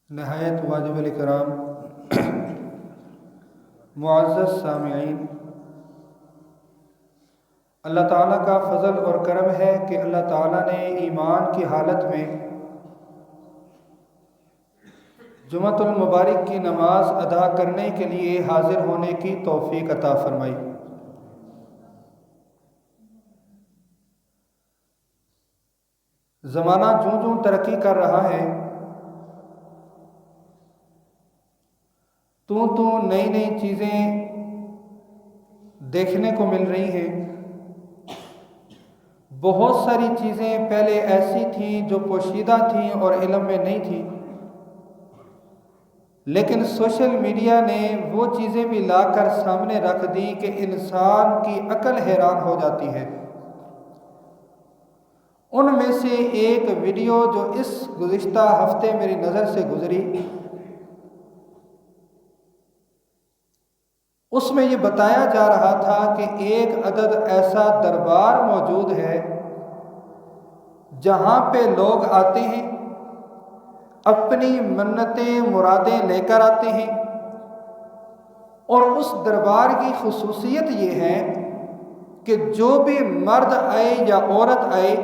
نہایت واجب الکرام معزز سامعین، اللہ تعالیٰ کا فضل اور کرم ہے کہ اللہ تعالیٰ نے ایمان کی حالت میں جمعۃ المبارک کی نماز ادا کرنے کے لیے حاضر ہونے کی توفیق عطا فرمائی۔ زمانہ جوں جوں ترقی کر رہا ہے تو نئی نئی چیزیں دیکھنے کو مل رہی ہیں۔ بہت ساری چیزیں پہلے ایسی تھیں جو پوشیدہ تھیں اور علم میں نہیں تھیں، لیکن سوشل میڈیا نے وہ چیزیں بھی لا کر سامنے رکھ دی کہ انسان کی عقل حیران ہو جاتی ہے۔ ان میں سے ایک ویڈیو جو اس گزشتہ ہفتے میری نظر سے گزری، اس میں یہ بتایا جا رہا تھا کہ ایک عدد ایسا دربار موجود ہے جہاں پہ لوگ آتے ہیں، اپنی منتیں مرادیں لے کر آتے ہیں، اور اس دربار کی خصوصیت یہ ہے کہ جو بھی مرد آئے یا عورت آئے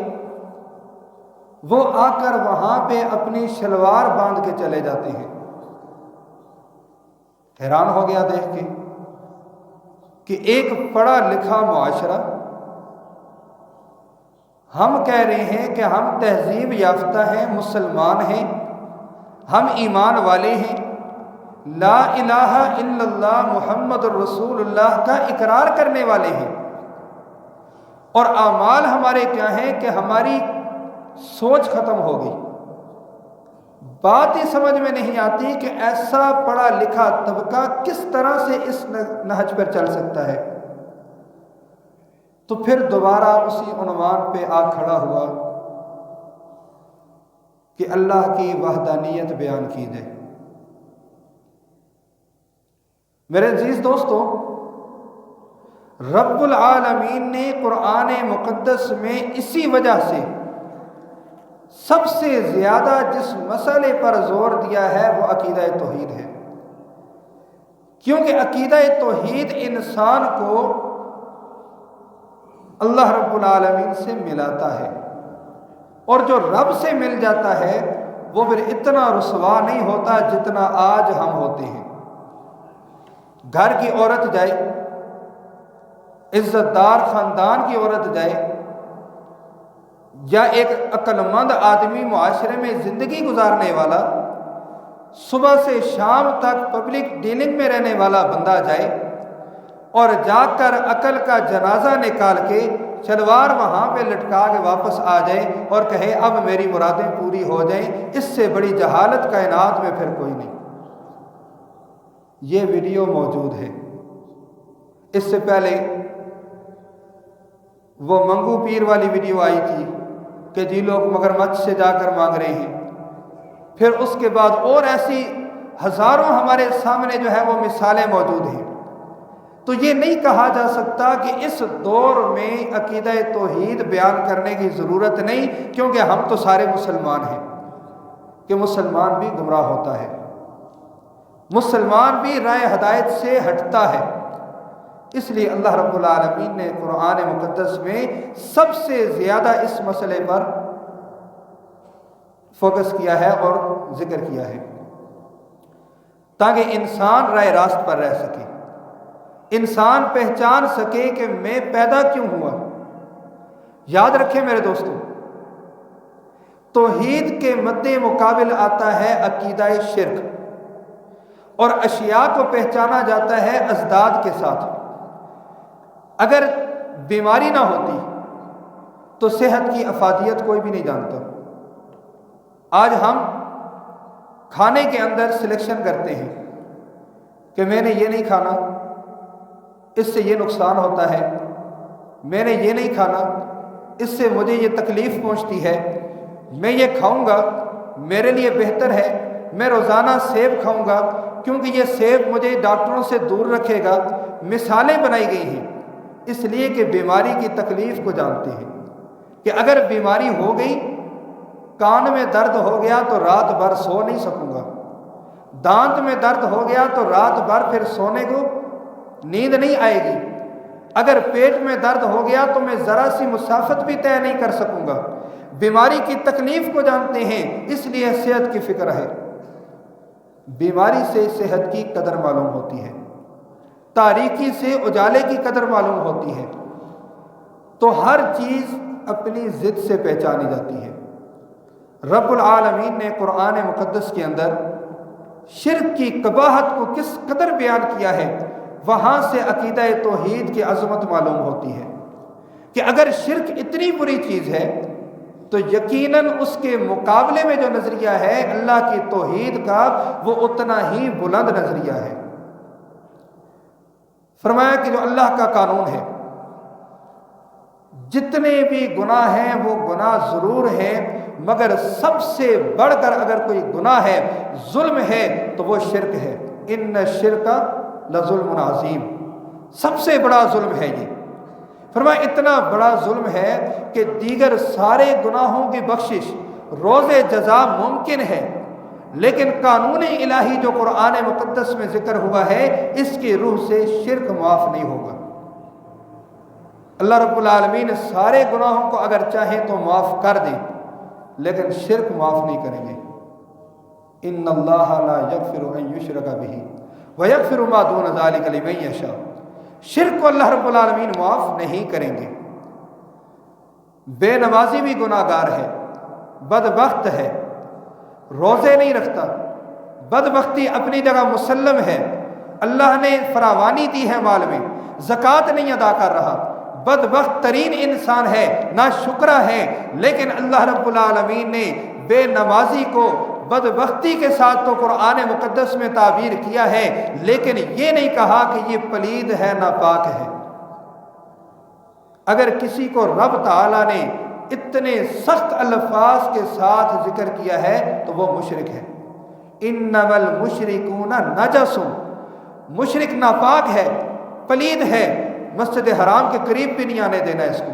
وہ آ کر وہاں پہ اپنی شلوار باندھ کے چلے جاتے ہیں۔ حیران ہو گیا دیکھ کے کہ ایک پڑھا لکھا معاشرہ، ہم کہہ رہے ہیں کہ ہم تہذیب یافتہ ہیں، مسلمان ہیں، ہم ایمان والے ہیں، لا الہ الا اللہ محمد الرسول اللہ کا اقرار کرنے والے ہیں، اور اعمال ہمارے کیا ہیں کہ ہماری سوچ ختم ہو گئی۔ بات ہی سمجھ میں نہیں آتی کہ ایسا پڑھا لکھا طبقہ کس طرح سے اس نہج پر چل سکتا ہے۔ تو پھر دوبارہ اسی عنوان پہ آ کھڑا ہوا کہ اللہ کی وحدانیت بیان کی جائے۔ میرے عزیز دوستو، رب العالمین نے قرآن مقدس میں اسی وجہ سے سب سے زیادہ جس مسئلے پر زور دیا ہے وہ عقیدہ توحید ہے، کیونکہ عقیدہ توحید انسان کو اللہ رب العالمین سے ملاتا ہے، اور جو رب سے مل جاتا ہے وہ پھر اتنا رسوا نہیں ہوتا جتنا آج ہم ہوتے ہیں۔ گھر کی عورت جائے، عزت دار خاندان کی عورت جائے، یا ایک عقل مند آدمی معاشرے میں زندگی گزارنے والا، صبح سے شام تک پبلک ڈیلنگ میں رہنے والا بندہ جائے اور جا کر عقل کا جنازہ نکال کے شلوار وہاں پہ لٹکا کے واپس آ جائے اور کہے اب میری مرادیں پوری ہو جائیں، اس سے بڑی جہالت کائنات میں پھر کوئی نہیں۔ یہ ویڈیو موجود ہے۔ اس سے پہلے وہ منگو پیر والی ویڈیو آئی تھی کہ جی لوگ مگرمچھ سے جا کر مانگ رہے ہیں، پھر اس کے بعد اور ایسی ہزاروں ہمارے سامنے جو ہے وہ مثالیں موجود ہیں۔ تو یہ نہیں کہا جا سکتا کہ اس دور میں عقیدہ توحید بیان کرنے کی ضرورت نہیں، کیونکہ ہم تو سارے مسلمان ہیں، کہ مسلمان بھی گمراہ ہوتا ہے، مسلمان بھی راہ ہدایت سے ہٹتا ہے۔ اس لیے اللہ رب العالمین نے قرآن مقدس میں سب سے زیادہ اس مسئلے پر فوکس کیا ہے اور ذکر کیا ہے، تاکہ انسان راہ راست پر رہ سکے، انسان پہچان سکے کہ میں پیدا کیوں ہوا۔ یاد رکھیں میرے دوستو، توحید کے مد مقابل آتا ہے عقیدہ شرک، اور اشیاء کو پہچانا جاتا ہے ازداد کے ساتھ۔ اگر بیماری نہ ہوتی تو صحت کی افادیت کوئی بھی نہیں جانتا۔ آج ہم کھانے کے اندر سلیکشن کرتے ہیں کہ میں نے یہ نہیں کھانا، اس سے یہ نقصان ہوتا ہے، میں نے یہ نہیں کھانا، اس سے مجھے یہ تکلیف پہنچتی ہے، میں یہ کھاؤں گا میرے لیے بہتر ہے، میں روزانہ سیب کھاؤں گا کیونکہ یہ سیب مجھے ڈاکٹروں سے دور رکھے گا۔ مثالیں بنائی گئی ہیں اس لیے کہ بیماری کی تکلیف کو جانتے ہیں کہ اگر بیماری ہو گئی، کان میں درد ہو گیا تو رات بھر سو نہیں سکوں گا، دانت میں درد ہو گیا تو رات بھر پھر سونے کو نیند نہیں آئے گی، اگر پیٹ میں درد ہو گیا تو میں ذرا سی مسافت بھی طے نہیں کر سکوں گا۔ بیماری کی تکلیف کو جانتے ہیں، اس لیے صحت کی فکر ہے۔ بیماری سے صحت کی قدر معلوم ہوتی ہے، تاریکی سے اجالے کی قدر معلوم ہوتی ہے، تو ہر چیز اپنی ضد سے پہچانی جاتی ہے۔ رب العالمین نے قرآن مقدس کے اندر شرک کی قباحت کو کس قدر بیان کیا ہے، وہاں سے عقیدہ توحید کی عظمت معلوم ہوتی ہے کہ اگر شرک اتنی بری چیز ہے تو یقیناً اس کے مقابلے میں جو نظریہ ہے اللہ کی توحید کا، وہ اتنا ہی بلند نظریہ ہے۔ فرمایا کہ جو اللہ کا قانون ہے، جتنے بھی گناہ ہیں وہ گناہ ضرور ہیں، مگر سب سے بڑھ کر اگر کوئی گناہ ہے، ظلم ہے، تو وہ شرک ہے۔ ان الشرک لظلم عظیم، سب سے بڑا ظلم ہے یہ۔ فرمایا اتنا بڑا ظلم ہے کہ دیگر سارے گناہوں کی بخشش روز جزا ممکن ہے، لیکن قانون الہی جو قرآن مقدس میں ذکر ہوا ہے، اس کی روح سے شرک معاف نہیں ہوگا۔ اللہ رب العالمین سارے گناہوں کو اگر چاہیں تو معاف کر دیں، لیکن شرک معاف نہیں کریں گے۔ ان اللہ لا یغفر ان یشرک بہ ویغفر ما دون ذلک لمن یشاء، شرک کو اللہ رب العالمین معاف نہیں کریں گے۔ بے نمازی بھی گناہ گار ہے، بدبخت ہے، روزے نہیں رکھتا، بدبختی اپنی جگہ مسلم ہے، اللہ نے فراوانی دی ہے مال میں، زکوٰۃ نہیں ادا کر رہا، بدبخت ترین انسان ہے، ناشکرا ہے، لیکن اللہ رب العالمین نے بے نمازی کو بدبختی کے ساتھ تو قرآن مقدس میں تعبیر کیا ہے، لیکن یہ نہیں کہا کہ یہ پلید ہے، ناپاک ہے۔ اگر کسی کو رب تعالیٰ نے اتنے سخت الفاظ کے ساتھ ذکر کیا ہے تو وہ مشرک ہے۔ انما المشرکون نجس، مشرک ناپاک ہے، پلید ہے، مسجد حرام کے قریب بھی نہیں آنے دینا اس کو۔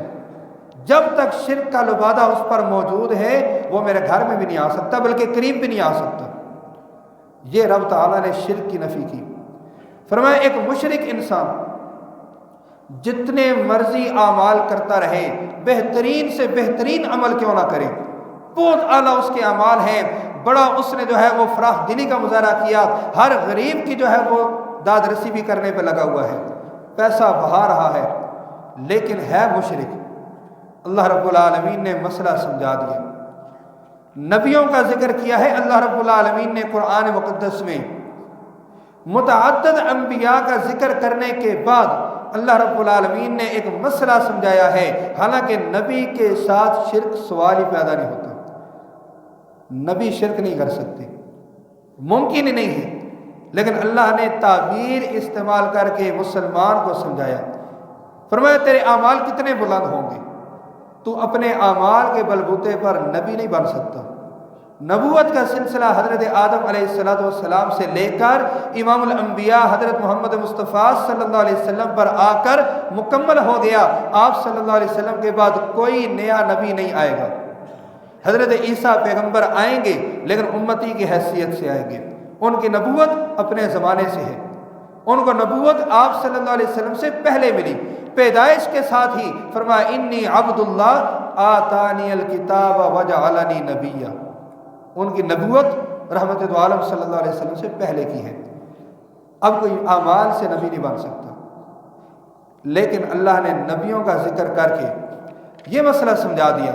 جب تک شرک کا لبادہ اس پر موجود ہے وہ میرے گھر میں بھی نہیں آ سکتا، بلکہ قریب بھی نہیں آ سکتا۔ یہ رب تعالیٰ نے شرک کی نفی کی۔ فرمایا ایک مشرک انسان جتنے مرضی اعمال کرتا رہے، بہترین سے بہترین عمل کیوں نہ کرے، بہت اعلیٰ اس کے اعمال ہیں، بڑا اس نے جو ہے وہ فراخ دلی کا مظاہرہ کیا، ہر غریب کی جو ہے وہ داد رسی بھی کرنے پہ لگا ہوا ہے، پیسہ بہا رہا ہے، لیکن ہے مشرک۔ اللہ رب العالمین نے مسئلہ سمجھا دیا۔ نبیوں کا ذکر کیا ہے اللہ رب العالمین نے قرآن مقدس میں، متعدد انبیاء کا ذکر کرنے کے بعد اللہ رب العالمین نے ایک مسئلہ سمجھایا ہے، حالانکہ نبی کے ساتھ شرک سوال ہی پیدا نہیں ہوتا، نبی شرک نہیں کر سکتے، ممکن ہی نہیں ہے، لیکن اللہ نے تعبیر استعمال کر کے مسلمان کو سمجھایا۔ فرمایا تیرے اعمال کتنے بلند ہوں گے، تو اپنے اعمال کے بلبوتے پر نبی نہیں بن سکتا۔ نبوت کا سلسلہ حضرت آدم علیہ السلام سے لے کر امام الانبیاء حضرت محمد مصطفیٰ صلی اللہ علیہ وسلم پر آ کر مکمل ہو گیا۔ آپ صلی اللہ علیہ وسلم کے بعد کوئی نیا نبی نہیں آئے گا۔ حضرت عیسیٰ پیغمبر آئیں گے لیکن امتی کی حیثیت سے آئیں گے، ان کی نبوت اپنے زمانے سے ہے، ان کو نبوت آپ صلی اللہ علیہ وسلم سے پہلے ملی، پیدائش کے ساتھ ہی۔ فرمایا انی عبد اللہ آتانی الکتاب وجعلنی نبیا، ان کی نبوت رحمت دو عالم صلی اللہ علیہ وسلم سے پہلے کی ہے۔ اب کوئی اعمال سے نبی نہیں بن سکتا، لیکن اللہ نے نبیوں کا ذکر کر کے یہ مسئلہ سمجھا دیا۔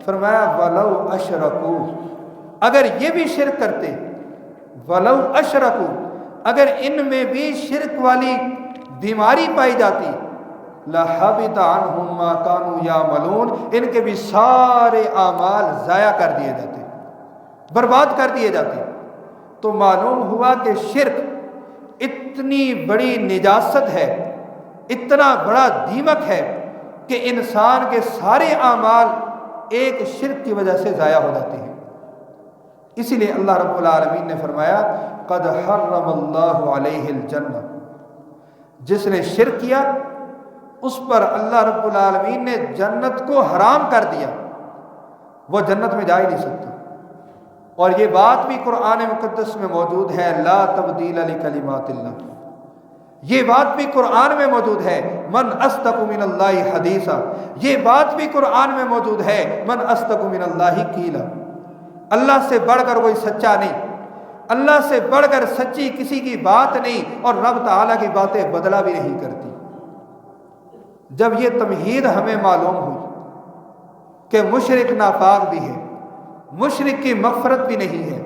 فرمایا ولو اشرکو، اگر یہ بھی شرک کرتے، ولو اشرکو، اگر ان میں بھی شرک والی بیماری پائی جاتی، لَحَبِطَ عَنْهُمْ مَا كَانُوا يَعْمَلُونَ، ان کے بھی سارے اعمال ضائع کر دیے جاتے، برباد کر دیے جاتے۔ تو معلوم ہوا کہ شرک اتنی بڑی نجاست ہے، اتنا بڑا دیمک ہے کہ انسان کے سارے اعمال ایک شرک کی وجہ سے ضائع ہو جاتے ہیں۔ اسی لیے اللہ رب العالمین نے فرمایا قد حرم اللہ علیہ الجنہ، جس نے شرک کیا اس پر اللہ رب العالمین نے جنت کو حرام کر دیا، وہ جنت میں جا ہی نہیں سکتا، اور یہ بات بھی قرآن مقدس میں موجود ہے، لا تبدیل لکلمات اللہ، یہ بات بھی قرآن میں موجود ہے، من اصدق من اللہ حدیثا، یہ بات بھی قرآن میں موجود ہے، من اصدق من اللہ قیلا، اللہ سے بڑھ کر کوئی سچا نہیں، اللہ سے بڑھ کر سچی کسی کی بات نہیں، اور رب تعالیٰ کی باتیں بدلا بھی نہیں کرتی۔ جب یہ تمہید ہمیں معلوم ہوئی کہ مشرک ناپاک بھی ہے، مشرک کی مغفرت بھی نہیں ہے،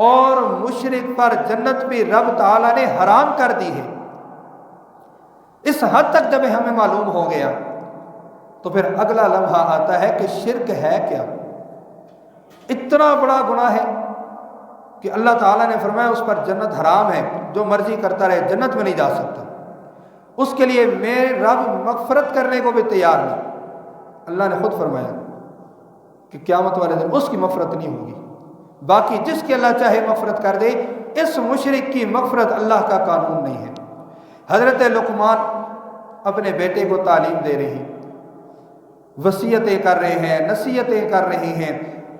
اور مشرک پر جنت بھی رب تعالیٰ نے حرام کر دی ہے، اس حد تک جب ہمیں معلوم ہو گیا تو پھر اگلا لمحہ آتا ہے کہ شرک ہے کیا؟ اتنا بڑا گناہ ہے کہ اللہ تعالیٰ نے فرمایا اس پر جنت حرام ہے، جو مرضی کرتا رہے جنت میں نہیں جا سکتا، اس کے لیے میرے رب مغفرت کرنے کو بھی تیار نہیں۔ اللہ نے خود فرمایا کہ قیامت والے دن اس کی مغفرت نہیں ہوگی، باقی جس کی اللہ چاہے مغفرت کر دے، اس مشرک کی مغفرت اللہ کا قانون نہیں ہے۔ حضرت لقمان اپنے بیٹے کو تعلیم دے رہے ہیں، وصیتیں کر رہے ہیں، نصیحتیں کر رہے ہیں،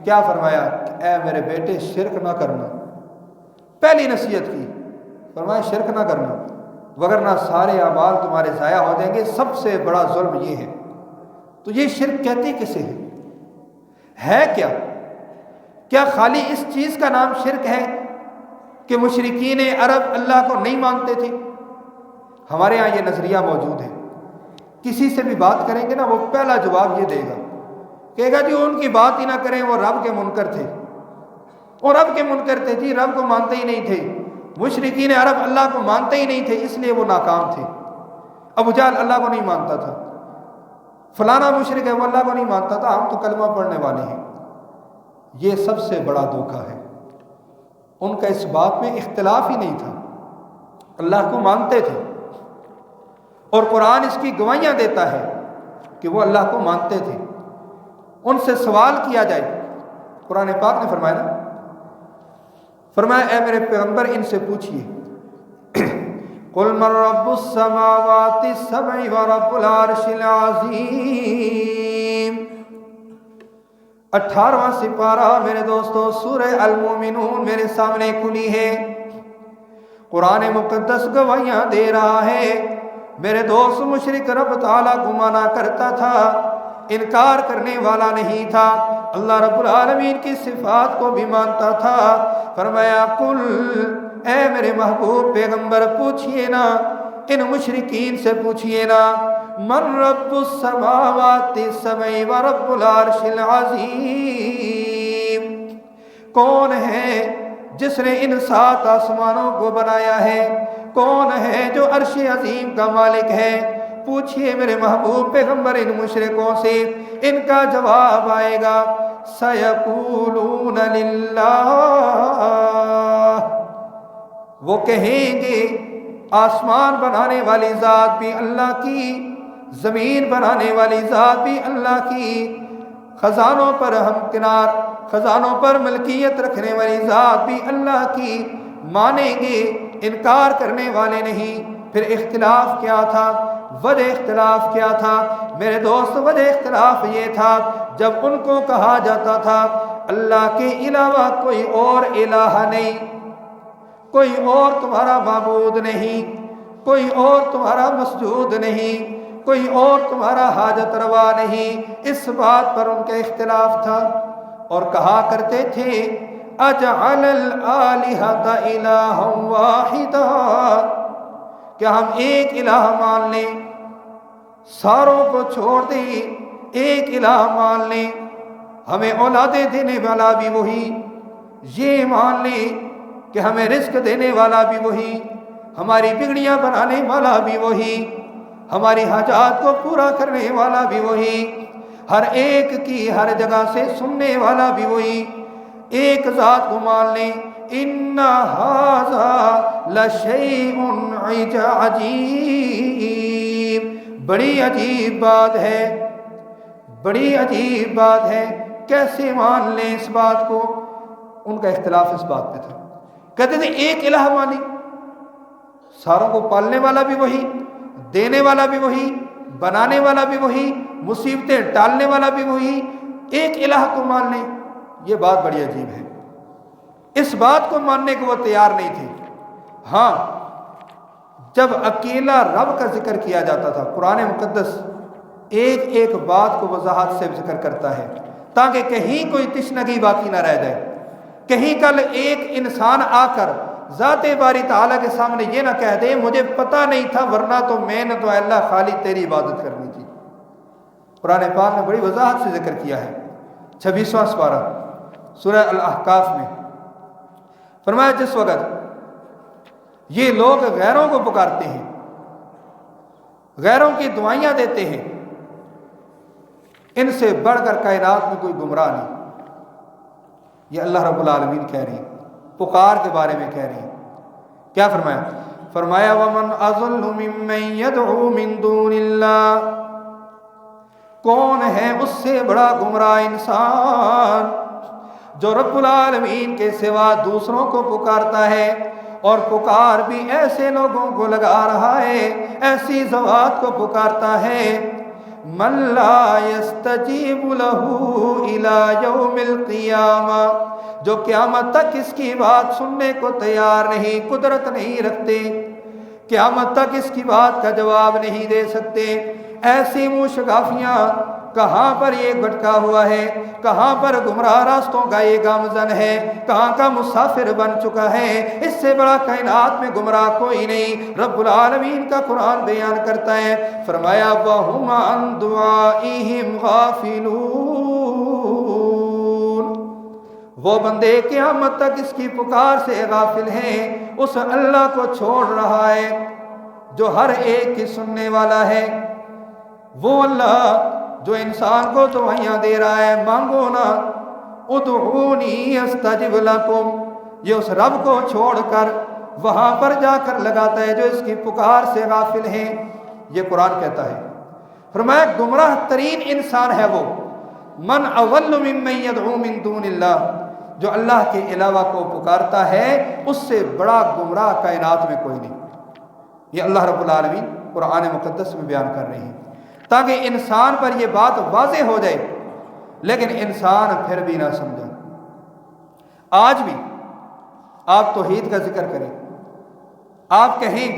کیا فرمایا کہ اے میرے بیٹے شرک نہ کرنا، پہلی نصیحت کی، فرمایا شرک نہ کرنا وگرنہ سارے اعمال تمہارے ضائع ہو جائیں گے، سب سے بڑا ظلم یہ ہے۔ تو یہ شرک کہتی کسے ہے کیا؟ کیا خالی اس چیز کا نام شرک ہے کہ مشرکین عرب اللہ کو نہیں مانتے تھے؟ ہمارے ہاں یہ نظریہ موجود ہے، کسی سے بھی بات کریں گے نا، وہ پہلا جواب یہ دے گا، کہے گا جی ان کی بات ہی نہ کریں، وہ رب کے منکر تھے، وہ رب کے منکر تھے جی، رب کو مانتے ہی نہیں تھے، مشرکین عرب اللہ کو مانتے ہی نہیں تھے، اس لیے وہ ناکام تھے۔ ابو جہل اللہ کو نہیں مانتا تھا، فلانا مشرک ہے وہ اللہ کو نہیں مانتا تھا، ہم تو کلمہ پڑھنے والے ہیں۔ یہ سب سے بڑا دھوکہ ہے، ان کا اس بات میں اختلاف ہی نہیں تھا، اللہ کو مانتے تھے، اور قرآن اس کی گواہیاں دیتا ہے کہ وہ اللہ کو مانتے تھے۔ ان سے سوال کیا جائے، قرآن پاک نے فرمایا نا، فرمایا اے میرے پیغمبر ان سے پوچھئے، قل من رب السماوات السبع ورب العرش العظیم۔ 18واں سپارہ میرے دوستو سورہ المومنون میرے سامنے کھلی ہے، قرآن مقدس گواہیاں دے رہا ہے۔ میرے دوست مشرک رب تعالیٰ کو مانا کرتا تھا، انکار کرنے والا نہیں تھا، اللہ رب العالمین کی صفات کو بھی مانتا تھا۔ فرمایا قل، اے میرے محبوب پیغمبر پوچھئے نا، ان مشرکین سے پوچھئے نا، من رب السماوات السبع ورب العرش العظیم، کون ہے جس نے ان 7 آسمانوں کو بنایا ہے، کون ہے جو عرش عظیم کا مالک ہے؟ پوچھئے میرے محبوب پیغمبر ان مشرکوں سے، ان کا جواب آئے گا سیقولون للہ، وہ کہیں گے آسمان بنانے والی ذات بھی اللہ کی، زمین بنانے والی ذات بھی اللہ کی، خزانوں پر ہمکنار، خزانوں پر ملکیت رکھنے والی ذات بھی اللہ کی، مانیں گے، انکار کرنے والے نہیں۔ پھر اختلاف کیا تھا؟ وجہ اختلاف کیا تھا میرے دوست؟ وجہ اختلاف یہ تھا جب ان کو کہا جاتا تھا اللہ کے علاوہ کوئی اور الہ نہیں، کوئی اور تمہارا معبود نہیں، کوئی اور تمہارا مسجود نہیں، کوئی اور تمہارا حاجت روا نہیں، اس بات پر ان کا اختلاف تھا، اور کہا کرتے تھے اجعل الآلہۃ الہا واحدا، کیا ہم ایک الہ مان لیں، ساروں کو چھوڑ دیں، ایک الہ مان لیں، ہمیں اولادیں دینے والا بھی وہی، یہ مان لیں کہ ہمیں رزق دینے والا بھی وہی، ہماری بگڑیاں بنانے والا بھی وہی، ہماری حاجات کو پورا کرنے والا بھی وہی، ہر ایک کی ہر جگہ سے سننے والا بھی وہی، ایک ذات کو مان لیں۔ ان ھذا لشیء عجیب، بڑی عجیب بات ہے، بڑی عجیب بات ہے، کیسے مان لیں اس بات کو؟ ان کا اختلاف اس بات پہ تھا، کہتے تھے ایک الہ مانی، ساروں کو پالنے والا بھی وہی، دینے والا بھی وہی، بنانے والا بھی وہی، مصیبتیں ٹالنے والا بھی وہی، ایک الہ کو مان لیں۔ یہ بات بڑی عجیب ہے، اس بات کو ماننے کو وہ تیار نہیں تھے۔ ہاں، جب اکیلا رب کا ذکر کیا جاتا تھا، قرآن مقدس ایک ایک بات کو وضاحت سے ذکر کرتا ہے تاکہ کہیں کوئی تشنگی باقی نہ رہ جائے، کہیں کل ایک انسان آ کر ذات باری تعالیٰ کے سامنے یہ نہ کہہ دے مجھے پتہ نہیں تھا ورنہ تو میں نے تو اللہ خالی تیری عبادت کرنی تھی۔ قرآن پاک نے بڑی وضاحت سے ذکر کیا ہے 26واں سپارہ سورہ الاحقاف میں، فرمایا جس وقت یہ لوگ غیروں کو پکارتے ہیں، غیروں کی دعائیاں دیتے ہیں، ان سے بڑھ کر کائنات میں کوئی گمراہ نہیں۔ یہ اللہ رب العالمین کہہ رہے ہیں، پکار کے بارے میں کہہ رہے ہیں۔ کیا فرمایا؟ فرمایا وَمَنْ أَضَلُّ مِمَّنْ يَدْعُو مِن دُونِ اللَّهِ، کون ہے اس سے بڑا گمراہ انسان جو رب العالمین کے سوا دوسروں کو پکارتا ہے، اور پکار بھی ایسے لوگوں کو لگا رہا ہے، ایسی ذوات کو پکارتا ہے من لا يستجیب له الى یوم القیامہ، جو قیامت تک اس کی بات سننے کو تیار نہیں، قدرت نہیں رکھتے، قیامت تک اس کی بات کا جواب نہیں دے سکتے۔ ایسی منہ شگافیاں کہاں پر یہ بھٹکا ہوا ہے، کہاں پر گمراہ راستوں کا یہ گامزن ہے، کہاں کا مسافر بن چکا ہے، اس سے بڑا کائنات میں گمراہ کوئی نہیں۔ رب العالمین کا قرآن بیان کرتا ہے، فرمایا وَهُمْ عَنْ دُعَائِهِمْ غَافِلُونَ، وہ بندے قیامت تک اس کی پکار سے غافل ہیں، اس اللہ کو چھوڑ رہا ہے جو ہر ایک کی سننے والا ہے، وہ اللہ جو انسان کو دعائیاں دے رہا ہے، مانگو نا ادعونی استجب لکم، یہ اس رب کو چھوڑ کر وہاں پر جا کر لگاتا ہے جو اس کی پکار سے غافل ہیں۔ یہ قرآن کہتا ہے، فرمایا گمراہ ترین انسان ہے وہ من اضل ممن یدعو من دون اللہ، جو اللہ کے علاوہ کو پکارتا ہے، اس سے بڑا گمراہ کائنات میں کوئی نہیں۔ یہ اللہ رب العالمین قرآن مقدس میں بیان کر رہے ہیں تاکہ انسان پر یہ بات واضح ہو جائے، لیکن انسان پھر بھی نہ سمجھا۔ آج بھی آپ توحید کا ذکر کریں، آپ کہیں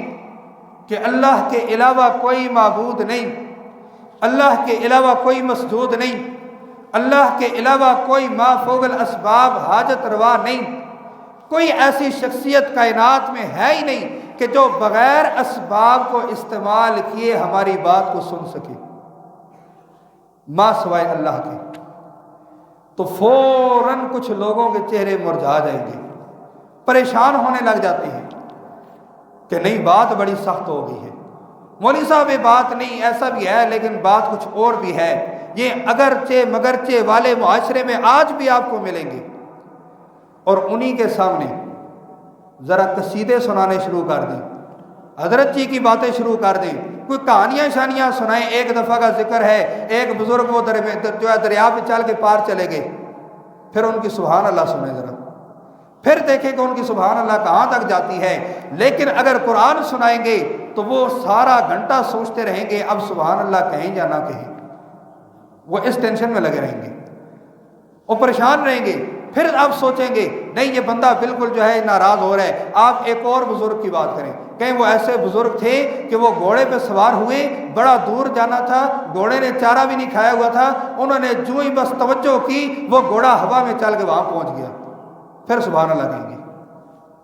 کہ اللہ کے علاوہ کوئی معبود نہیں، اللہ کے علاوہ کوئی مسجود نہیں، اللہ کے علاوہ کوئی ما فوق الاسباب حاجت روا نہیں، کوئی ایسی شخصیت کائنات میں ہے ہی نہیں کہ جو بغیر اسباب کو استعمال کیے ہماری بات کو سن سکے ما سوائے اللہ کے، تو فوراً کچھ لوگوں کے چہرے مرجھا جائیں گے، پریشان ہونے لگ جاتے ہیں کہ نہیں بات بڑی سخت ہو گئی ہے، مولوی صاحب یہ بات نہیں، ایسا بھی ہے لیکن بات کچھ اور بھی ہے۔ یہ اگرچہ مگرچہ والے معاشرے میں آج بھی آپ کو ملیں گے، اور انہی کے سامنے ذرا قصیدے سنانے شروع کر دیں، حضرت جی کی باتیں شروع کر دیں، کوئی کہانیاں شانیاں سنائیں، ایک دفعہ کا ذکر ہے ایک بزرگ وہ جو ہے دریا پہ چل کے پار چلے گئے، پھر ان کی سبحان اللہ سنیں ذرا، پھر دیکھیں کہ ان کی سبحان اللہ کہاں تک جاتی ہے۔ لیکن اگر قرآن سنائیں گے تو وہ سارا گھنٹہ سوچتے رہیں گے اب سبحان اللہ کہیں یا نہ کہیں، وہ اس ٹینشن میں لگے رہیں گے، وہ پریشان رہیں گے۔ پھر آپ سوچیں گے نہیں یہ بندہ بالکل جو ہے ناراض ہو رہا ہے۔ آپ ایک اور بزرگ کی بات کریں، کہیں وہ ایسے بزرگ تھے کہ وہ گھوڑے پہ سوار ہوئے، بڑا دور جانا تھا، گھوڑے نے چارہ بھی نہیں کھایا ہوا تھا، انہوں نے جو ہی بس توجہ کی وہ گھوڑا ہوا میں چل کے وہاں پہنچ گیا، پھر سبحان اللہ کہیں گے۔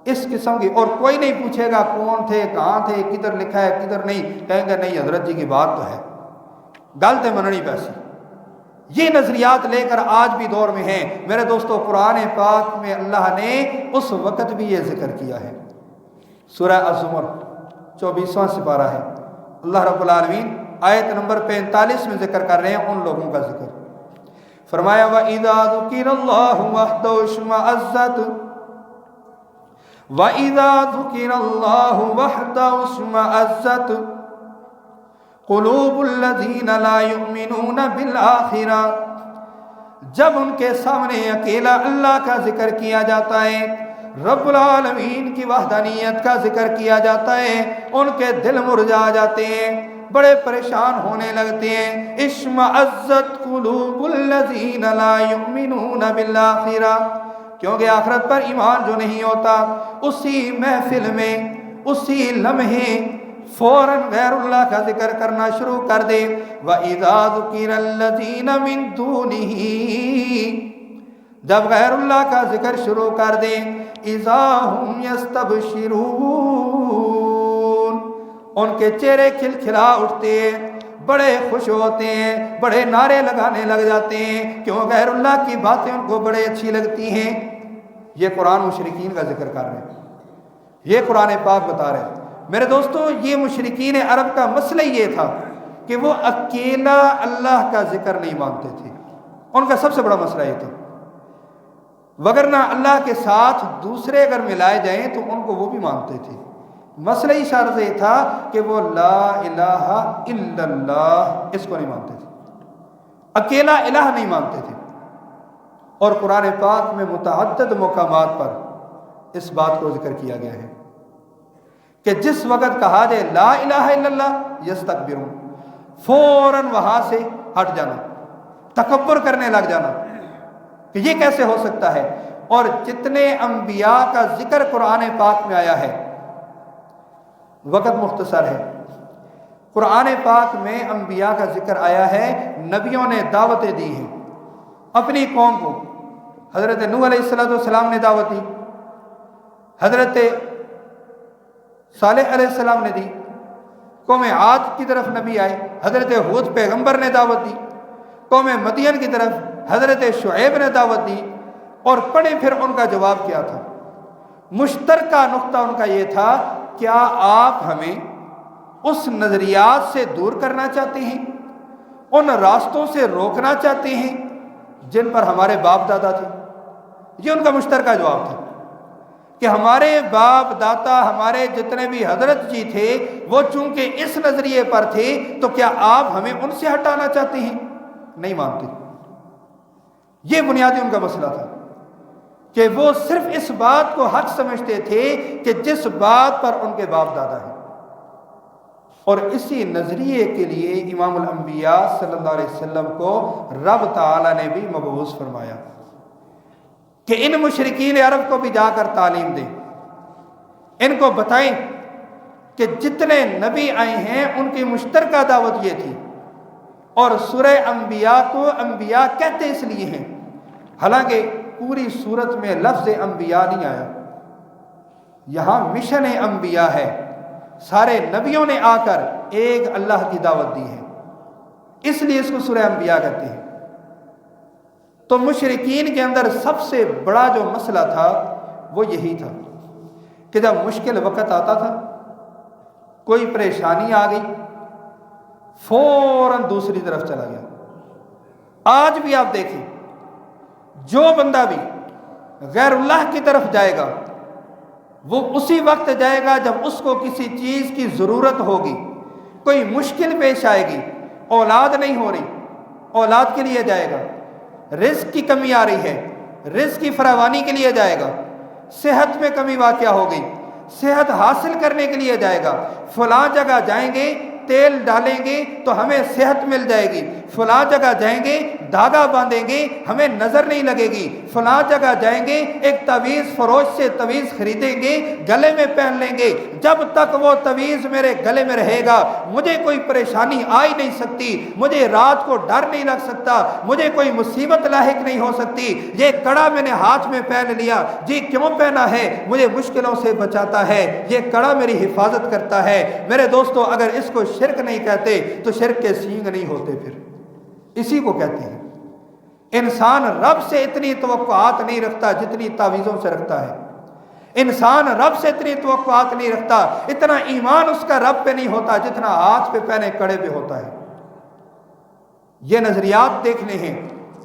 اس قسم کی، اور کوئی نہیں پوچھے گا کون تھے، کہاں تھے، کدھر لکھا ہے کدھر نہیں، کہیں گے نہیں حضرت جی کی بات تو ہے، گل تے مننی پیسی۔ یہ نظریات لے کر آج بھی دور میں ہیں میرے دوستو۔ قرآن پاک میں اللہ نے اس وقت بھی یہ ذکر کیا ہے، سورہ الزمر 24واں سپارہ ہے، اللہ رب العالمین آیت نمبر 45 میں ذکر کر رہے ہیں ان لوگوں کا ذکر۔ فرمایا وَإِذَا ذُكِرَ اللَّهُ وَحْدَهُ اشْمَأَزَّتْ وَإِذَا ذُكِرَ اللَّهُ وَحْدَهُ اشْمَأَزَّتْ قُلُوبُ الَّذِينَ لَا يُؤْمِنُونَ بِالْآخِرَةِ، جب ان کے سامنے اکیلا اللہ کا ذکر کیا جاتا ہے، رب العالمین کی وحدانیت کا ذکر کیا جاتا ہے، ان کے دل مرجھا جاتے ہیں، بڑے پریشان ہونے لگتے ہیں۔ اشمئزت قلوب الذین لا یؤمنون بالآخرہ، کیونکہ آخرت پر ایمان جو نہیں ہوتا اسی محفل میں اسی لمحے فوراً غیر اللہ کا ذکر کرنا شروع کر دے. وَإِذَا ذُكِرَ الَّذِينَ مِن دُونِهِ جب غیر اللہ کا ذکر شروع کر دیں اِذَا هُمْ يَسْتَبْشِرُونَ ان کے چہرے کھلکھلا اٹھتے ہیں، بڑے خوش ہوتے ہیں، بڑے نعرے لگانے لگ جاتے ہیں، کیوں غیر اللہ کی باتیں ان کو بڑے اچھی لگتی ہیں. یہ قرآن مشرکین کا ذکر کر رہے ہیں، یہ قرآن پاک بتا رہے ہیں. میرے دوستو یہ مشرکین عرب کا مسئلہ یہ تھا کہ وہ اکیلا اللہ کا ذکر نہیں مانتے تھے، ان کا سب سے بڑا مسئلہ یہ تھا. وگرنہ اللہ کے ساتھ دوسرے اگر ملائے جائیں تو ان کو وہ بھی مانتے تھے. مسئلہ ہی شرط یہ تھا کہ وہ لا الہ الا اللہ اس کو نہیں مانتے تھے، اکیلا الہ نہیں مانتے تھے. اور قرآن پاک میں متعدد مقامات پر اس بات کو ذکر کیا گیا ہے کہ جس وقت کہا جائے لا الہ الا اللہ یستکبرون، فوراً وہاں سے ہٹ جانا، تکبر کرنے لگ جانا کہ یہ کیسے ہو سکتا ہے. اور جتنے انبیاء کا ذکر قرآن پاک میں آیا ہے، وقت مختصر ہے، قرآن پاک میں انبیاء کا ذکر آیا ہے، نبیوں نے دعوتیں دی ہیں اپنی قوم کو. حضرت نوح علیہ السلام نے دعوت دی، حضرت صالح علیہ السلام نے دی، قوم عاد کی طرف نبی آئے، حضرت ہود پیغمبر نے دعوت دی، قوم مدین کی طرف حضرت شعیب نے دعوت دی. اور پڑھیں پھر ان کا جواب کیا تھا. مشترکہ نقطہ ان کا یہ تھا، کیا آپ ہمیں اس نظریات سے دور کرنا چاہتے ہیں، ان راستوں سے روکنا چاہتے ہیں جن پر ہمارے باپ دادا تھے؟ یہ ان کا مشترکہ جواب تھا کہ ہمارے باپ دادا، ہمارے جتنے بھی حضرت جی تھے وہ چونکہ اس نظریے پر تھے تو کیا آپ ہمیں ان سے ہٹانا چاہتے ہیں؟ نہیں مانتے. یہ بنیادی ان کا مسئلہ تھا کہ وہ صرف اس بات کو حق سمجھتے تھے کہ جس بات پر ان کے باپ دادا ہیں. اور اسی نظریے کے لیے امام الانبیاء صلی اللہ علیہ وسلم کو رب تعالیٰ نے بھی مبعوث فرمایا کہ ان مشرکین عرب کو بھی جا کر تعلیم دیں، ان کو بتائیں کہ جتنے نبی آئے ہیں ان کی مشترکہ دعوت یہ تھی. اور سورہ انبیاء کو انبیاء کہتے اس لیے ہیں، حالانکہ پوری صورت میں لفظ انبیاء نہیں آیا، یہاں مشن انبیاء ہے. سارے نبیوں نے آ کر ایک اللہ کی دعوت دی ہے، اس لیے اس کو سورہ انبیاء کہتے ہیں. تو مشرکین کے اندر سب سے بڑا جو مسئلہ تھا وہ یہی تھا کہ جب مشکل وقت آتا تھا، کوئی پریشانی آ گئی، فوراً دوسری طرف چلا گیا. آج بھی آپ دیکھیں، جو بندہ بھی غیر اللہ کی طرف جائے گا وہ اسی وقت جائے گا جب اس کو کسی چیز کی ضرورت ہوگی، کوئی مشکل پیش آئے گی، اولاد نہیں ہو رہی، اولاد کے لیے جائے گا، رزق کی کمی آ رہی ہے، رزق کی فراوانی کے لیے جائے گا، صحت میں کمی واقع ہو گئی، صحت حاصل کرنے کے لیے جائے گا. فلاں جگہ جائیں گے تیل ڈالیں گے تو ہمیں صحت مل جائے گی، فلاں جگہ جائیں گے دھاگا باندھیں گے ہمیں نظر نہیں لگے گی، فلاں جگہ جائیں گے ایک تعویذ فروش سے تعویذ خریدیں گے گلے میں پہن لیں گے، جب تک وہ تعویذ میرے گلے میں رہے گا مجھے کوئی پریشانی آ ہی نہیں سکتی، مجھے رات کو ڈر نہیں لگ سکتا، مجھے کوئی مصیبت لاحق نہیں ہو سکتی. یہ کڑا میں نے ہاتھ میں پہن لیا، جی کیوں پہنا ہے؟ مجھے مشکلوں سے بچاتا ہے، یہ کڑا میری حفاظت کرتا ہے. میرے دوستو اگر اس کو شرک نہیں کہتے تو شرک کے سینگ نہیں ہوتے، پھر اسی کو کہتے ہیں. انسان رب سے اتنی توقعات نہیں رکھتا جتنی تعویذوں سے رکھتا ہے. انسان رب سے اتنی توقعات نہیں رکھتا، اتنا ایمان اس کا رب پہ نہیں ہوتا جتنا ہاتھ پہ پہنے کڑے پہ ہوتا ہے. یہ نظریات دیکھنے ہیں.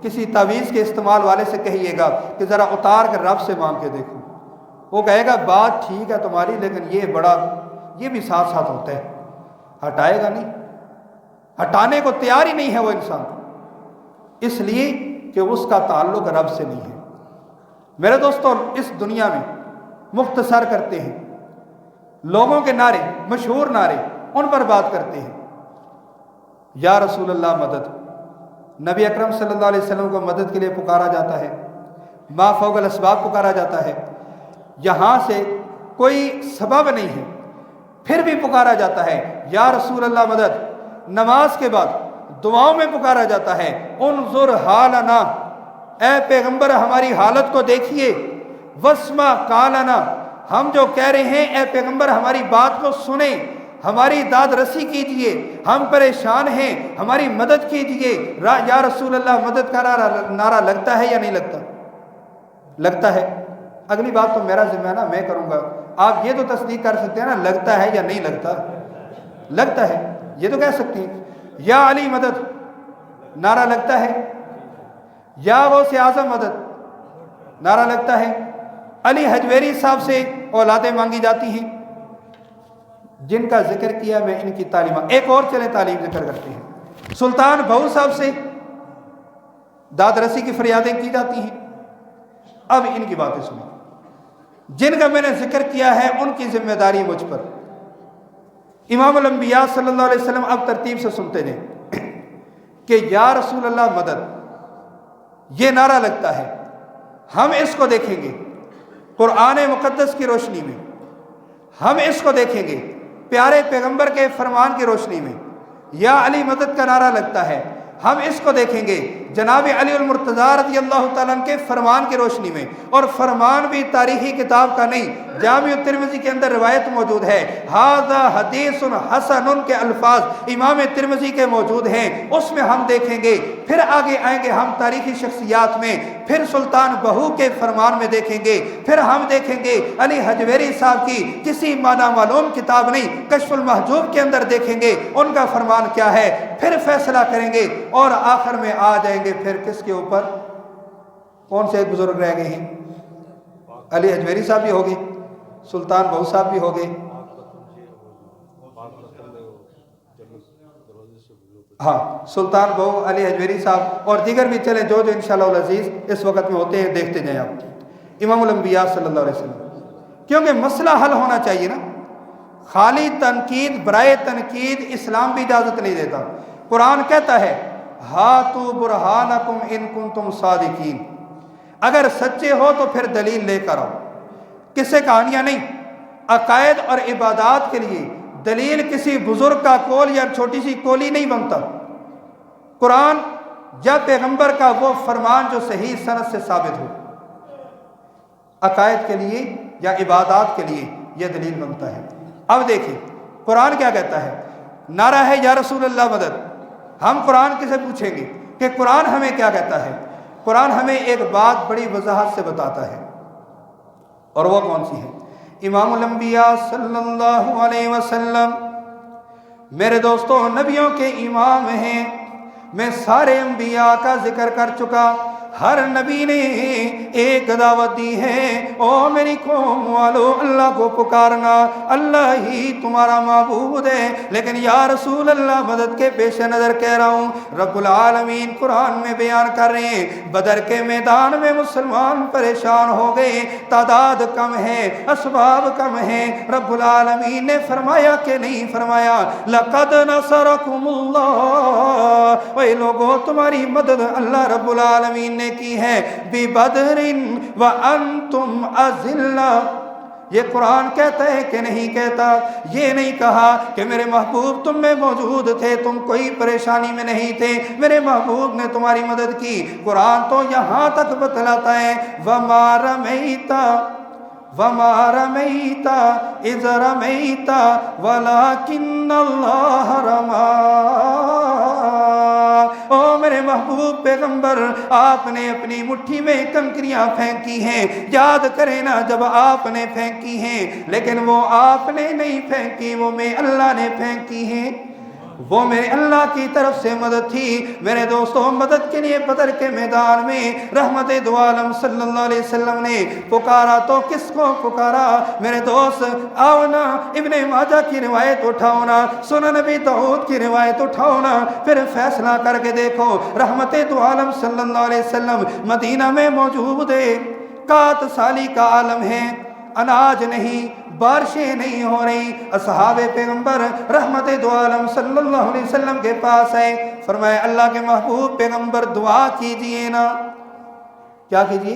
کسی تعویذ کے استعمال والے سے کہیے گا کہ ذرا اتار کر رب سے مانگ کے دیکھو، وہ کہے گا بات ٹھیک ہے تمہاری لیکن یہ بھی ساتھ ساتھ ہوتا ہے. ہٹائے گا نہیں، ہٹانے کو تیار ہی نہیں ہے وہ انسان، اس لیے کہ اس کا تعلق رب سے نہیں ہے. میرے دوستو اس دنیا میں مختصر کرتے ہیں، لوگوں کے نعرے، مشہور نعرے، ان پر بات کرتے ہیں. یا رسول اللہ مدد، نبی اکرم صلی اللہ علیہ وسلم کو مدد کے لیے پکارا جاتا ہے. ما فوق الاسباب پکارا جاتا ہے، یہاں سے کوئی سبب نہیں ہے، پھر بھی پکارا جاتا ہے یا رسول اللہ مدد۔ نماز کے بعد دعاؤں میں پکارا جاتا ہے انظر حالنا، اے پیغمبر ہماری حالت کو دیکھیے، واسمع قالنا، ہم جو کہہ رہے ہیں اے پیغمبر ہماری بات کو سنیں، ہماری داد رسی کیجئے، ہم پریشان ہیں، ہماری مدد کیجئے۔ یا رسول اللہ مدد کا نعرہ لگتا ہے یا نہیں لگتا؟ لگتا ہے۔ اگلی بات تو میرا ذمہ ہے نا، میں کروں گا، آپ یہ تو تصدیق کر سکتے ہیں نا لگتا ہے یا نہیں لگتا؟ لگتا ہے، یہ تو کہہ سکتے ہیں یا علی مدد نعرہ لگتا ہے، یا غوث اعظم مدد نعرہ لگتا ہے، علی حجویری صاحب سے اولادیں مانگی جاتی ہیں، جن کا ذکر کیا میں ان کی تعلیمات۔ ایک اور چلیں تعلیم ذکر کرتے ہیں، سلطان بہو صاحب سے داد رسی کی فریادیں کی جاتی ہیں۔ اب ان کی باتیں سنیں، جن کا میں نے ذکر کیا ہے ان کی ذمہ داری مجھ پر۔ امام الانبیاء صلی اللہ علیہ وسلم اب ترتیب سے سنتے جائیں کہ یا رسول اللہ مدد یہ نعرہ لگتا ہے، ہم اس کو دیکھیں گے قرآن مقدس کی روشنی میں، ہم اس کو دیکھیں گے پیارے پیغمبر کے فرمان کی روشنی میں۔ یا علی مدد کا نعرہ لگتا ہے، ہم اس کو دیکھیں گے جناب علی المرتضیٰ رضی اللہ تعالیٰ عنہ کے فرمان کی روشنی میں، اور فرمان بھی تاریخی کتاب کا نہیں، جامع ترمذی کے اندر روایت موجود ہے، ھذا حدیث حسن کے الفاظ امام ترمذی کے موجود ہیں، اس میں ہم دیکھیں گے۔ پھر آگے آئیں گے ہم تاریخی شخصیات میں، پھر سلطان بہو کے فرمان میں دیکھیں گے، پھر ہم دیکھیں گے علی حجویری صاحب کی کسی معنی معلوم کتاب نہیں کشف المحجوب کے اندر دیکھیں گے ان کا فرمان کیا ہے، پھر فیصلہ کریں گے، اور آخر میں آ جائیں گے پھر کس کے اوپر؟ کون سے ایک بزرگ رہ گئے ہیں؟ علی حجویری صاحب بھی ہو گئے، سلطان بہو صاحب بھی ہو گئے، ہاں سلطان بہو، علی حجویری صاحب اور دیگر بھی چلیں جو جو انشاءاللہ العزیز اس وقت میں ہوتے ہیں، دیکھتے جائیں آپ۔ امام الانبیاء صلی اللہ علیہ وسلم، کیونکہ مسئلہ حل ہونا چاہیے نا، خالی تنقید برائے تنقید اسلام بھی اجازت نہیں دیتا۔ قرآن کہتا ہے ہاتوا برہانکم ان کنتم صادقین، اگر سچے ہو تو پھر دلیل لے کر آؤ۔ قصے کہانیاں نہیں، عقائد اور عبادات کے لیے دلیل کسی بزرگ کا قول یا چھوٹی سی کولی نہیں بنتا۔ قرآن یا پیغمبر کا وہ فرمان جو صحیح سند سے ثابت ہو، عقائد کے لیے یا عبادات کے لیے یہ دلیل بنتا ہے۔ اب دیکھیں قرآن کیا کہتا ہے، نعرہ ہے یا رسول اللہ مدد۔ ہم قرآن کسے پوچھیں گے کہ قرآن ہمیں کیا کہتا ہے؟ قرآن ہمیں ایک بات بڑی وضاحت سے بتاتا ہے، اور وہ کون سی ہے؟ امام الانبیاء صلی اللہ علیہ وسلم میرے دوستوں نبیوں کے امام ہیں۔ میں سارے انبیاء کا ذکر کر چکا، ہر نبی نے ایک دعوت دی ہے، او میری قوم والو اللہ کو پکارنا، اللہ ہی تمہارا معبود ہے۔ لیکن یا رسول اللہ مدد کے پیش نظر کہہ رہا ہوں، رب العالمین قرآن میں بیان کر رہے ہیں بدر کے میدان میں مسلمان پریشان ہو گئے، تعداد کم ہے، اسباب کم ہیں، رب العالمین نے فرمایا کہ نہیں فرمایا لقد نصرکم اللہ، اے لوگوں تمہاری مدد اللہ رب العالمین نے کی ہے بِبَدْرٍ وَأَنْتُمْ أَذِلَّةٌ۔ یہ قرآن کہتا ہے کہ نہیں کہتا؟ یہ نہیں کہا کہ میرے محبوب تم میں موجود تھے، تم کوئی پریشانی میں نہیں تھے، میرے محبوب نے تمہاری مدد کی۔ قرآن تو یہاں تک بتلاتا ہے وَمَا رَمَيْتَ وَمَا رَمَيْتَ إِذْ رَمَيْتَ وَلَكِنَّ اللَّهَ رَمَى۔ او میرے محبوب پیغمبر، آپ نے اپنی مٹھی میں کنکریاں پھینکی ہیں، یاد کریں نا جب آپ نے پھینکی ہیں، لیکن وہ آپ نے نہیں پھینکی، وہ میں اللہ نے پھینکی ہیں، وہ میرے اللہ کی طرف سے مدد تھی۔ میرے دوستوں مدد کے لیے بدر کے میدان میں رحمت دو عالم صلی اللہ علیہ وسلم نے پکارا تو کس کو پکارا؟ میرے دوست آؤ نا ابن ماجہ کی روایت اٹھاؤ نا، سنن نبی داؤد کی روایت اٹھاؤ نا، پھر فیصلہ کر کے دیکھو رحمت دو عالم صلی اللہ علیہ وسلم مدینہ میں موجود ہے، قات سالی کا عالم ہے، اناج نہیں، بارشیں نہیں ہو رہی، اصحاب پیغمبر رحمت دو عالم صلی اللہ علیہ وسلم کے پاس ہے، فرمایا اللہ کے محبوب پیغمبر دعا کیجئے نا، کیا کیجئے؟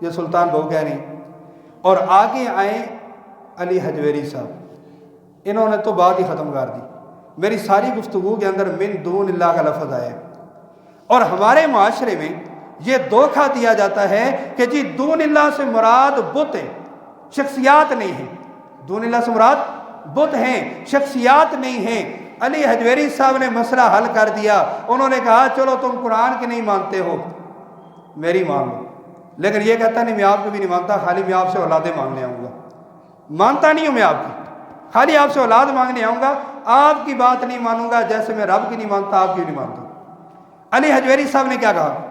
یہ سلطان بہو کہہ رہی ہیں۔ اور آگے آئیں علی حجویری صاحب، انہوں نے تو بات ہی ختم کر دی۔ میری ساری گفتگو کے اندر من دون اللہ کا لفظ آیا ہے، اور ہمارے معاشرے میں یہ دھوکہ دیا جاتا ہے کہ جی دون اللہ سے مراد بت ہیں، شخصیات نہیں ہیں۔ دون اللہ سے مراد بت ہیں، شخصیات نہیں ہیں۔ علی حجویری صاحب نے مسئلہ حل کر دیا، انہوں نے کہا چلو تم قرآن کی نہیں مانتے ہو، میری مان لو، لیکن یہ کہتا نہیں میں آپ کو بھی نہیں مانتا، خالی میں آپ سے اولادیں مانگنے آؤں گا۔ مانتا نہیں ہوں میں آپ کی، خالی آپ سے اولاد مانگنے آؤں گا، آپ کی بات نہیں مانوں گا، جیسے میں رب کی نہیں مانتا آپ کی نہیں مانتا۔ علی حجویری صاحب نے کیا کہا؟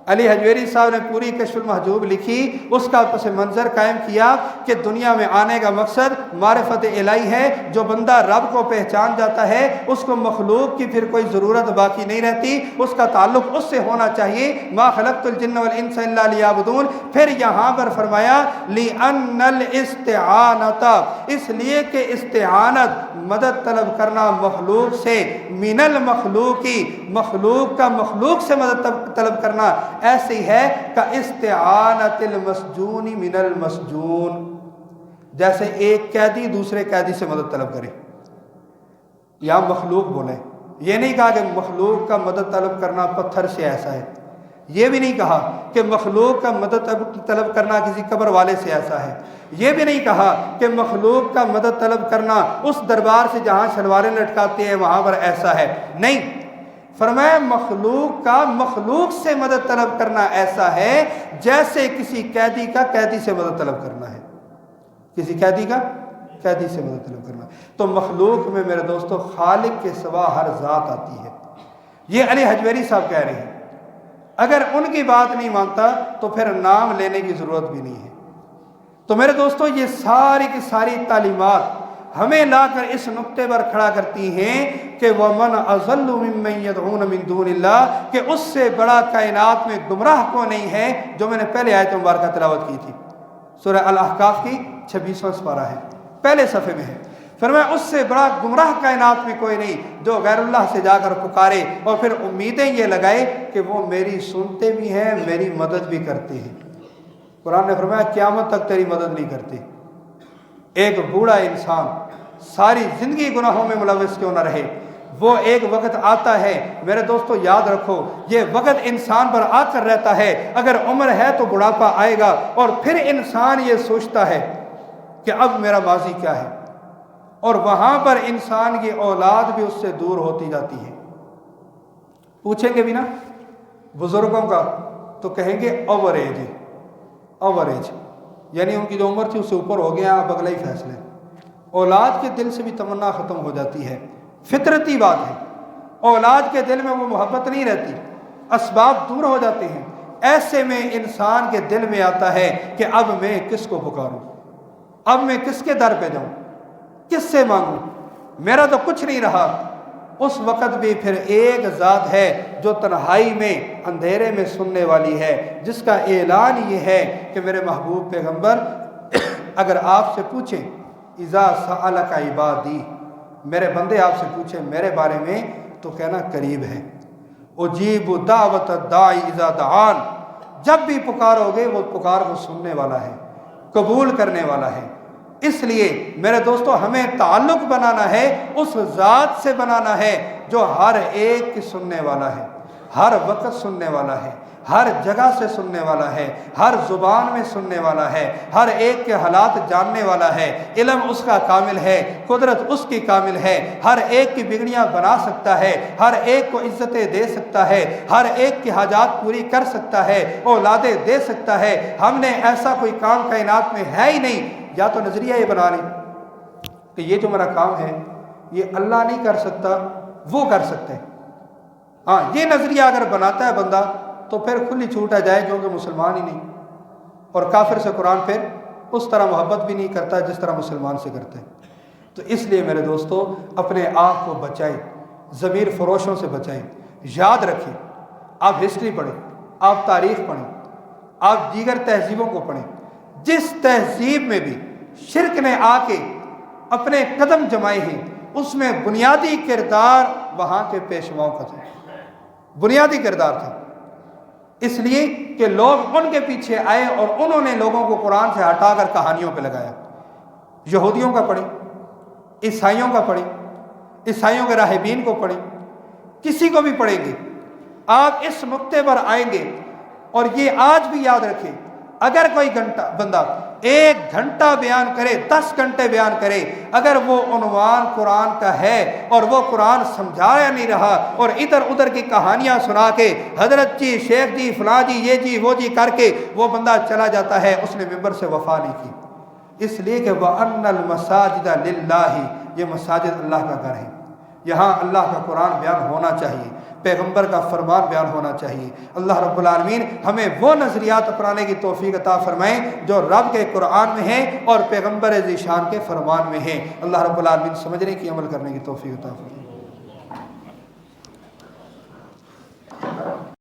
علی حجویری صاحب نے پوری کشف المحجوب لکھی، اس کا پس منظر قائم کیا کہ دنیا میں آنے کا مقصد معرفت الہی ہے۔ جو بندہ رب کو پہچان جاتا ہے اس کو مخلوق کی پھر کوئی ضرورت باقی نہیں رہتی، اس کا تعلق اس سے ہونا چاہیے۔ ما خلقت الجن والانس الا لیعبدون۔ پھر یہاں پر فرمایا لِأَنَّ الْإِسْتِعَانَةَ، اس لیے کہ استعانت مدد طلب کرنا مخلوق سے، من المخلوقی، مخلوق کا مخلوق سے مدد طلب کرنا ایسی ہے کہ استعانت المسجون من المسجون، جیسے ایک قیدی دوسرے قیدی سے مدد طلب کرے۔ یا مخلوق بولے، یہ نہیں کہا کہ مخلوق کا مدد طلب کرنا پتھر سے ایسا ہے، یہ بھی نہیں کہا کہ مخلوق کا مدد طلب کرنا کسی قبر والے سے ایسا ہے، یہ بھی نہیں کہا کہ مخلوق کا مدد طلب کرنا اس دربار سے جہاں شلواریں لٹکاتے ہیں وہاں پر ایسا ہے، نہیں۔ فرمایا مخلوق کا مخلوق سے مدد طلب کرنا ایسا ہے جیسے کسی قیدی کا قیدی سے مدد طلب کرنا ہے، کسی قیدی کا قیدی سے مدد طلب کرنا۔ تو مخلوق میں میرے دوستو خالق کے سوا ہر ذات آتی ہے، یہ علی حجویری صاحب کہہ رہے ہیں۔ اگر ان کی بات نہیں مانتا تو پھر نام لینے کی ضرورت بھی نہیں ہے۔ تو میرے دوستو یہ ساری کی ساری تعلیمات ہمیں لا کر اس نقطے پر کھڑا کرتی ہیں کہ وَمَنْ أَضَلُّ مِمَّنْ يَدْعُونَ مِن دُونِ اللَّهِ، کہ اس سے بڑا کائنات میں گمراہ کو نہیں ہے، جو میں نے پہلے آیت مبارکہ تلاوت کی تھی، سورہ الاحقاف کی 26واں سپارہ ہے، پہلے صفحے میں ہے۔ فرمایا اس سے بڑا گمراہ کائنات میں کوئی نہیں جو غیر اللہ سے جا کر پکارے اور پھر امیدیں یہ لگائے کہ وہ میری سنتے بھی ہیں، میری مدد بھی کرتے ہیں۔ قرآن نے فرمایا قیامت تک تیری مدد نہیں کرتے۔ ایک بوڑھا انسان ساری زندگی گناہوں میں ملوث کیوں نہ رہے، وہ ایک وقت آتا ہے، میرے دوستو یاد رکھو یہ وقت انسان پر آ کر رہتا ہے۔ اگر عمر ہے تو بڑھاپا آئے گا، اور پھر انسان یہ سوچتا ہے کہ اب میرا ماضی کیا ہے، اور وہاں پر انسان کی اولاد بھی اس سے دور ہوتی جاتی ہے۔ پوچھیں گے بھی نا بزرگوں کا تو کہیں گے اووریج ہے، اووریج یعنی ان کی جو عمر تھی اس سے اوپر ہو گیا، اب اگلا ہی فیصلہ ہے۔ اولاد کے دل سے بھی تمنا ختم ہو جاتی ہے، فطرتی بات ہے، اولاد کے دل میں وہ محبت نہیں رہتی، اسباب دور ہو جاتے ہیں۔ ایسے میں انسان کے دل میں آتا ہے کہ اب میں کس کو پکاروں، اب میں کس کے در پہ جاؤں، کس سے مانگوں، میرا تو کچھ نہیں رہا۔ اس وقت بھی پھر ایک ذات ہے جو تنہائی میں اندھیرے میں سننے والی ہے، جس کا اعلان یہ ہے کہ میرے محبوب پیغمبر اگر آپ سے پوچھیں اذا سألک عبادی، میرے بندے آپ سے پوچھیں میرے بارے میں تو کہنا قریب ہے۔ اجیب دعوت الداعی اذا دعان، جب بھی پکارو گے وہ پکار کو سننے والا ہے، قبول کرنے والا ہے۔ اس لیے میرے دوستو ہمیں تعلق بنانا ہے، اس ذات سے بنانا ہے جو ہر ایک کی سننے والا ہے، ہر وقت سننے والا ہے، ہر جگہ سے سننے والا ہے، ہر زبان میں سننے والا ہے، ہر ایک کے حالات جاننے والا ہے، علم اس کا کامل ہے، قدرت اس کی کامل ہے، ہر ایک کی بگڑیاں بنا سکتا ہے، ہر ایک کو عزتیں دے سکتا ہے، ہر ایک کی حاجات پوری کر سکتا ہے، اولادیں دے سکتا ہے۔ ہم نے ایسا کوئی کام کائنات میں ہے ہی نہیں، یا تو نظریہ یہ بنا لیں کہ یہ جو میرا کام ہے یہ اللہ نہیں کر سکتا، وہ کر سکتے ہیں۔ ہاں یہ نظریہ اگر بناتا ہے بندہ تو پھر کھلی چھوٹا جائے کیونکہ مسلمان ہی نہیں، اور کافر سے قرآن پھر اس طرح محبت بھی نہیں کرتا جس طرح مسلمان سے کرتا ہے۔ تو اس لیے میرے دوستو اپنے آپ کو بچائیں، ضمیر فروشوں سے بچائیں۔ یاد رکھیں، آپ ہسٹری پڑھیں، آپ تاریخ پڑھیں، آپ دیگر تہذیبوں کو پڑھیں، جس تہذیب میں بھی شرک نے آ کے اپنے قدم جمائے ہیں اس میں بنیادی کردار وہاں کے پیشواؤں کا تھا، بنیادی کردار تھا۔ اس لیے کہ لوگ ان کے پیچھے آئے اور انہوں نے لوگوں کو قرآن سے ہٹا کر کہانیوں پہ لگایا. یہودیوں کا پڑھیں، عیسائیوں کا پڑھیں، عیسائیوں کے راہبین کو پڑھیں، کسی کو بھی پڑھیں گے آپ اس نقطے پر آئیں گے. اور یہ آج بھی یاد رکھیں، اگر کوئی بندہ 1 گھنٹہ بیان کرے، 10 گھنٹے بیان کرے، اگر وہ عنوان قرآن کا ہے اور وہ قرآن سمجھایا نہیں رہا اور ادھر ادھر کی کہانیاں سنا کے حضرت جی، شیخ جی، فلاں جی، یہ جی وہ جی کر کے وہ بندہ چلا جاتا ہے، اس نے ممبر سے وفا نہیں کی. اس لیے کہ وَأَنَّ الْمَسَاجِدَ لِلَّهِ، یہ مساجد اللہ کا گھر ہے، یہاں اللہ کا قرآن بیان ہونا چاہیے، پیغمبر کا فرمان بیان ہونا چاہیے. اللہ رب العالمین ہمیں وہ نظریات اپنانے کی توفیق عطا فرمائیں جو رب کے قرآن میں ہیں اور پیغمبر ذی شان کے فرمان میں ہیں. اللہ رب العالمین سمجھنے کی، عمل کرنے کی توفیق عطا فرمائیں.